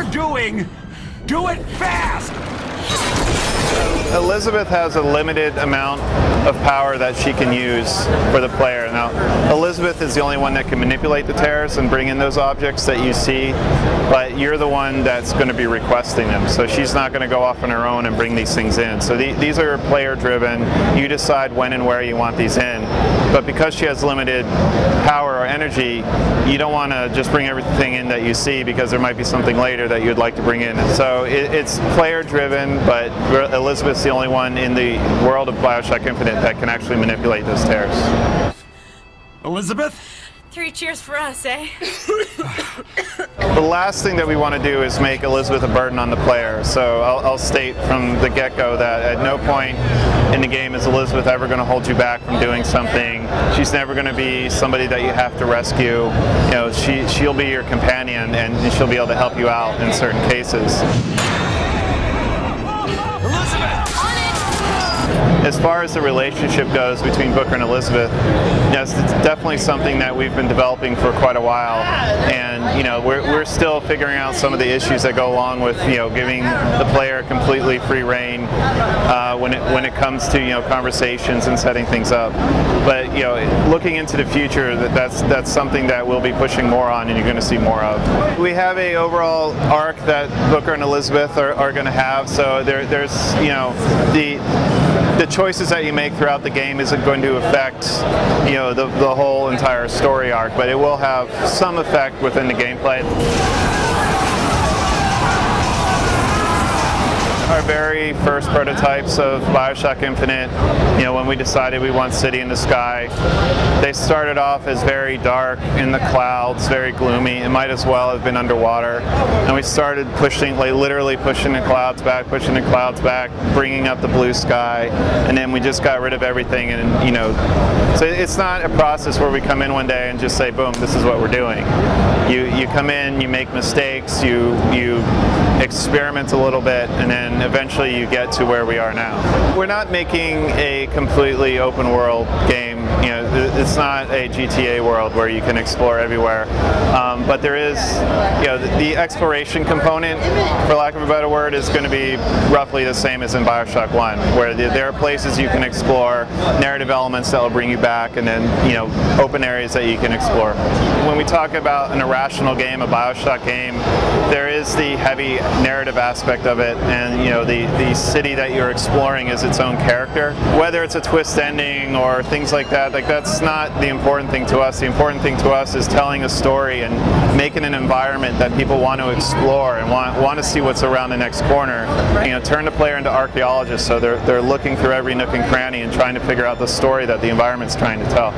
you're doing, do it fast! Elizabeth has a limited amount of power that she can use for the player. Now, Elizabeth is the only one that can manipulate the tears and bring in those objects that you see, but you're the one that's going to be requesting them. So she's not going to go off on her own and bring these things in. So these are player driven. You decide when and where you want these in. But because she has limited power or energy, you don't want to just bring everything in that you see, because there might be something later that you'd like to bring in. So it's player driven, but Elizabeth's the only one in the world of BioShock Infinite that can actually manipulate those tears. Elizabeth? 3 cheers for us, eh? The last thing that we want to do is make Elizabeth a burden on the player. So I'll state from the get-go that at no point in the game is Elizabeth ever going to hold you back from doing something. She's never going to be somebody that you have to rescue. You know, she'll be your companion, and she'll be able to help you out in certain cases. As far as the relationship goes between Booker and Elizabeth, yes, it's definitely something that we've been developing for quite a while, and you know, we're still figuring out some of the issues that go along with, you know, giving the player completely free reign when it comes to, you know, conversations and setting things up. But you know, looking into the future, that's something that we'll be pushing more on, and you're going to see more of. We have a overall arc that Booker and Elizabeth are going to have. So there's, you know, the choices that you make throughout the game isn't going to affect, you know, the whole entire story arc, but it will have some effect within the gameplay. Our very first prototypes of BioShock Infinite, you know, when we decided we want City in the Sky, they started off as very dark in the clouds, very gloomy. It might as well have been underwater. And we started pushing, like literally pushing the clouds back, bringing up the blue sky, and then we just got rid of everything. And you know, so it's not a process where we come in one day and just say, boom, this is what we're doing. You come in, you make mistakes, you experiment a little bit, and then eventually you get to where we are now. We're not making a completely open world game. You know, it's not a GTA world where you can explore everywhere, but there is, you know, the exploration component, for lack of a better word, is going to be roughly the same as in BioShock 1, where there are places you can explore, narrative elements that will bring you back, and then, you know, open areas that you can explore. When we talk about an irrational game, a BioShock game, there is the heavy narrative aspect of it, and you know, the city that you're exploring is its own character. Whether it's a twist ending or things like that's not the important thing to us. The important thing to us is telling a story and making an environment that people want to explore and want to see what's around the next corner. You know, turn the player into archaeologists, so they're looking through every nook and cranny and trying to figure out the story that the environment's trying to tell.